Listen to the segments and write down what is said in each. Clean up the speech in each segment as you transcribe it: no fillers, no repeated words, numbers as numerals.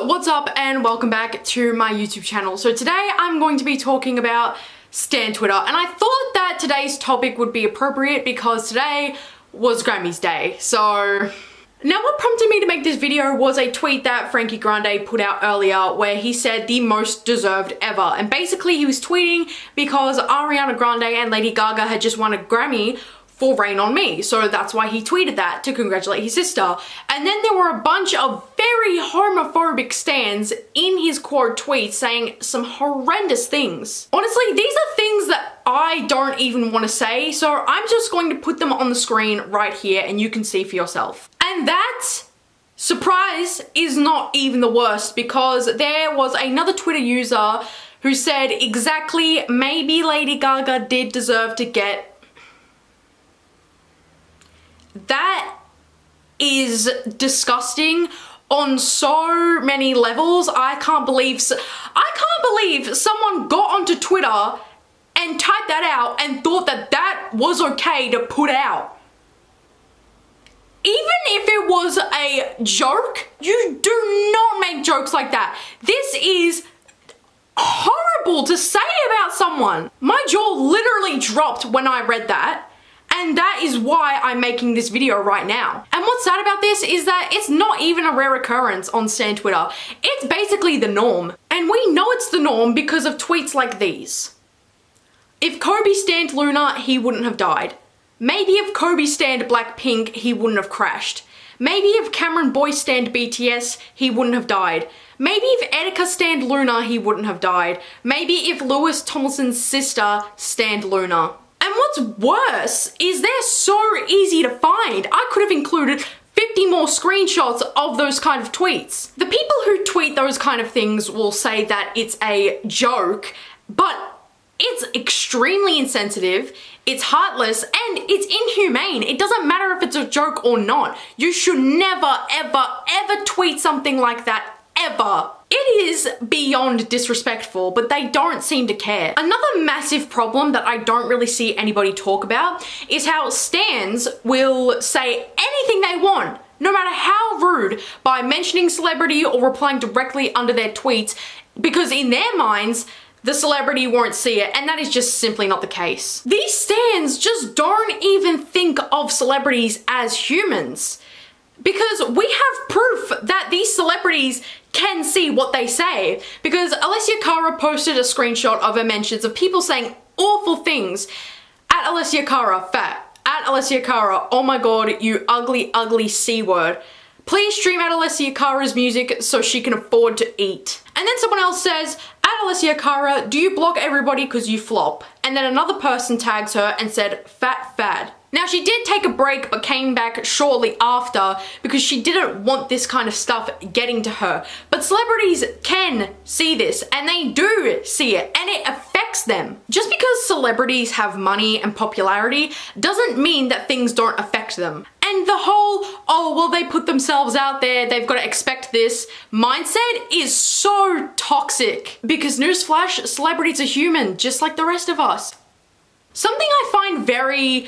what's up and welcome back to my YouTube channel. So today I'm going to be talking about Stan Twitter, and I thought that today's topic would be appropriate because today was Grammy's day. So now what prompted me to make this video was a tweet that Frankie Grande put out earlier where he said the most deserved ever, and basically he was tweeting because Ariana Grande and Lady Gaga had just won a Grammy for Rain on Me, so that's why he tweeted that to congratulate his sister. And then there were a bunch of very homophobic stans in his quote tweet saying some horrendous things. Honestly, these are things that I don't even want to say, so I'm just going to put them on the screen right here and you can see for yourself. And that, surprise, is not even the worst, because there was another Twitter user who said exactly, maybe Lady Gaga did deserve to get. That is disgusting on so many levels. I can't believe someone got onto Twitter and typed that out and thought that that was okay to put out. Even if it was a joke, you do not make jokes like that. This is horrible to say about someone. My jaw literally dropped when I read that. And that is why I'm making this video right now. And what's sad about this is that it's not even a rare occurrence on Stan Twitter. It's basically the norm. And we know it's the norm because of tweets like these. If Kobe stanned Luna, he wouldn't have died. Maybe if Kobe stanned Blackpink, he wouldn't have crashed. Maybe if Cameron Boyce stanned BTS, he wouldn't have died. Maybe if Etika stanned Luna, he wouldn't have died. Maybe if Lewis Tomlinson's sister stanned Luna. And what's worse is they're so easy to find. I could have included 50 more screenshots of those kind of tweets. The people who tweet those kind of things will say that it's a joke, but it's extremely insensitive, it's heartless, and it's inhumane. It doesn't matter if it's a joke or not. You should never, ever, ever tweet something like that, ever. It is beyond disrespectful, but they don't seem to care. Another massive problem that I don't really see anybody talk about is how stans will say anything they want, no matter how rude, by mentioning celebrity or replying directly under their tweets, because in their minds, the celebrity won't see it, and that is just simply not the case. These stans just don't even think of celebrities as humans, because we have proof that these celebrities can see what they say, because Alessia Cara posted a screenshot of her mentions of people saying awful things at Alessia Cara, fat, at Alessia Cara, oh my god, you ugly, ugly C word. Please stream at Alessia Cara's music so she can afford to eat. And then someone else says, at Alessia Cara, do you block everybody because you flop? And then another person tags her and said, fat fad. Now she did take a break but came back shortly after because she didn't want this kind of stuff getting to her. But celebrities can see this, and they do see it, and it affects them. Just because celebrities have money and popularity doesn't mean that things don't affect them. And the whole, oh, well, they put themselves out there, they've got to expect this mindset is so toxic. Because newsflash, celebrities are human, just like the rest of us. Something I find very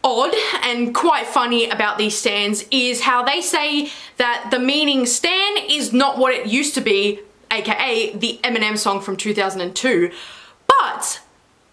odd and quite funny about these stans is how they say that the meaning stan is not what it used to be, aka the Eminem song from 2002. But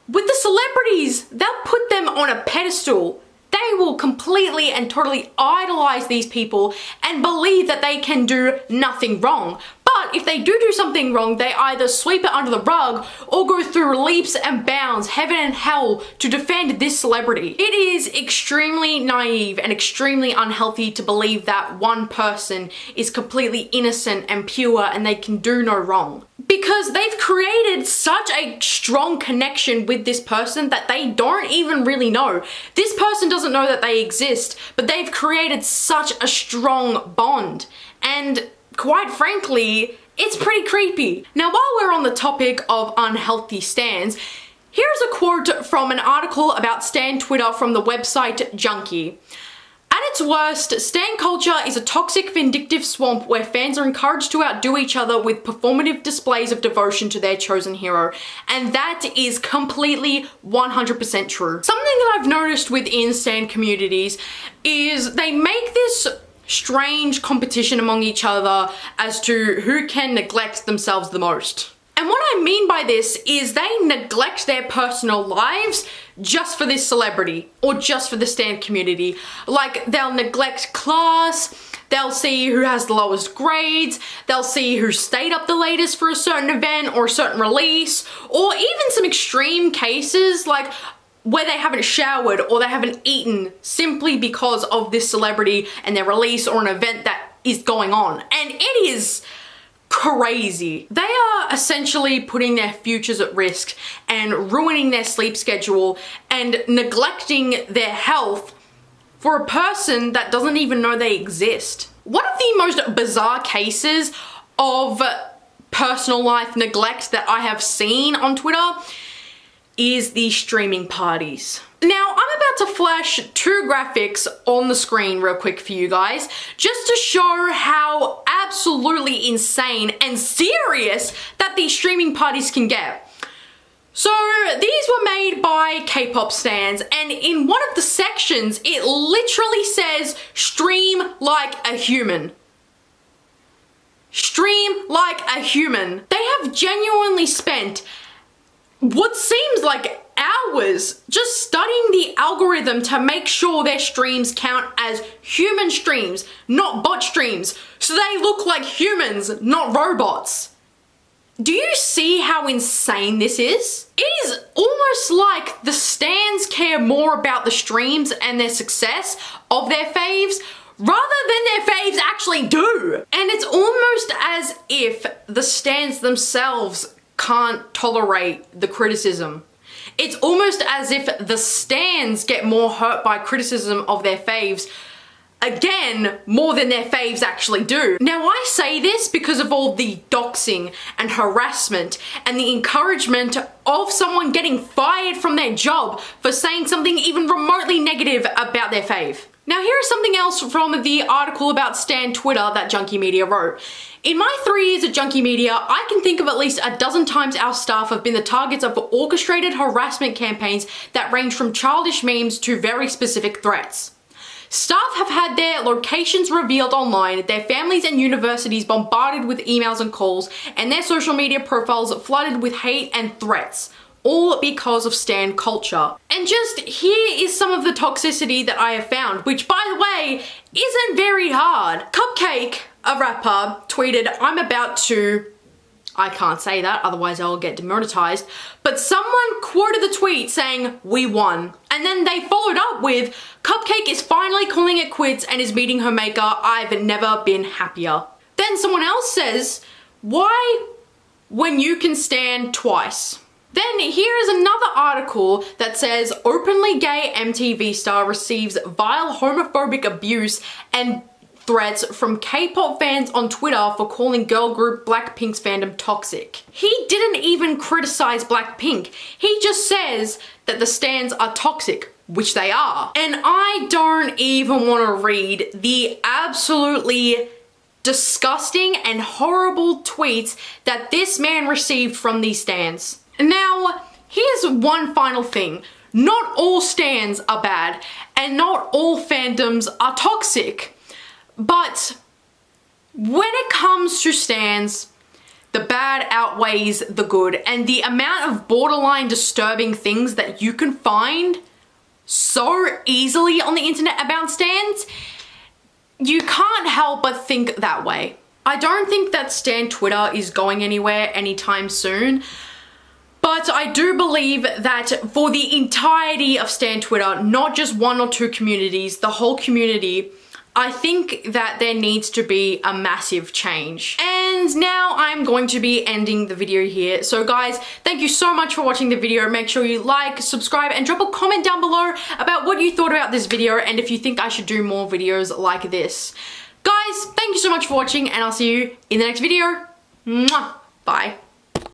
with the celebrities, they'll put them on a pedestal. They will completely and totally idolize these people and believe that they can do nothing wrong. But if they do something wrong, they either sweep it under the rug or go through leaps and bounds, heaven and hell, to defend this celebrity. It is extremely naive and extremely unhealthy to believe that one person is completely innocent and pure and they can do no wrong. Because they've created such a strong connection with this person that they don't even really know. This person doesn't know that they exist, but they've created such a strong bond. And quite frankly, it's pretty creepy. Now, while we're on the topic of unhealthy stans, here's a quote from an article about stan Twitter from the website Junkie. At its worst, stan culture is a toxic, vindictive swamp where fans are encouraged to outdo each other with performative displays of devotion to their chosen hero. And that is completely 100% true. Something that I've noticed within stan communities is they make this strange competition among each other as to who can neglect themselves the most. And what I mean by this is they neglect their personal lives just for this celebrity or just for the stan community. Like, they'll neglect class, they'll see who has the lowest grades, they'll see who stayed up the latest for a certain event or a certain release, or even some extreme cases like where they haven't showered or they haven't eaten simply because of this celebrity and their release or an event that is going on. And it is crazy. They are essentially putting their futures at risk and ruining their sleep schedule and neglecting their health for a person that doesn't even know they exist. One of the most bizarre cases of personal life neglect that I have seen on Twitter is the streaming parties. Now, I'm about to flash two graphics on the screen real quick for you guys, just to show how absolutely insane and serious that these streaming parties can get. So these were made by K-pop stans, and in one of the sections, it literally says, "Stream like a human." Stream like a human. They have genuinely spent what seems like hours just studying the algorithm to make sure their streams count as human streams, not bot streams, so they look like humans, not robots. Do you see how insane this is? It is almost like the stans care more about the streams and their success of their faves rather than their faves actually do. And it's almost as if the stans themselves can't tolerate the criticism. It's almost as if the stans get more hurt by criticism of their faves, again, more than their faves actually do. Now, I say this because of all the doxing and harassment and the encouragement of someone getting fired from their job for saying something even remotely negative about their fave. Now, here is something else from the article about Stan Twitter that Junkie Media wrote. In my 3 years at Junkie Media, I can think of at least a dozen times our staff have been the targets of orchestrated harassment campaigns that range from childish memes to very specific threats. Staff have had their locations revealed online, their families and universities bombarded with emails and calls, and their social media profiles flooded with hate and threats. All because of stan culture. And just here is some of the toxicity that I have found, which by the way, isn't very hard. Cupcake, a rapper, tweeted, "I'm about to," I can't say that, otherwise I'll get demonetized, but someone quoted the tweet saying, "We won." And then they followed up with, "Cupcake is finally calling it quits and is meeting her maker. I've never been happier." Then someone else says, "Why when you can stand twice?" Then here is another article that says, "Openly gay MTV star receives vile homophobic abuse and threats from K-pop fans on Twitter for calling girl group Blackpink's fandom toxic." He didn't even criticize Blackpink. He just says that the stans are toxic, which they are. And I don't even want to read the absolutely disgusting and horrible tweets that this man received from these stans. Now, here's one final thing. Not all stans are bad, and not all fandoms are toxic. But when it comes to stans, the bad outweighs the good, and the amount of borderline disturbing things that you can find so easily on the internet about stans, you can't help but think that way. I don't think that Stan Twitter is going anywhere anytime soon. But I do believe that for the entirety of Stan Twitter, not just one or two communities, the whole community, I think that there needs to be a massive change. And now I'm going to be ending the video here. So guys, thank you so much for watching the video. Make sure you like, subscribe, and drop a comment down below about what you thought about this video and if you think I should do more videos like this. Guys, thank you so much for watching, and I'll see you in the next video. Mwah! Bye.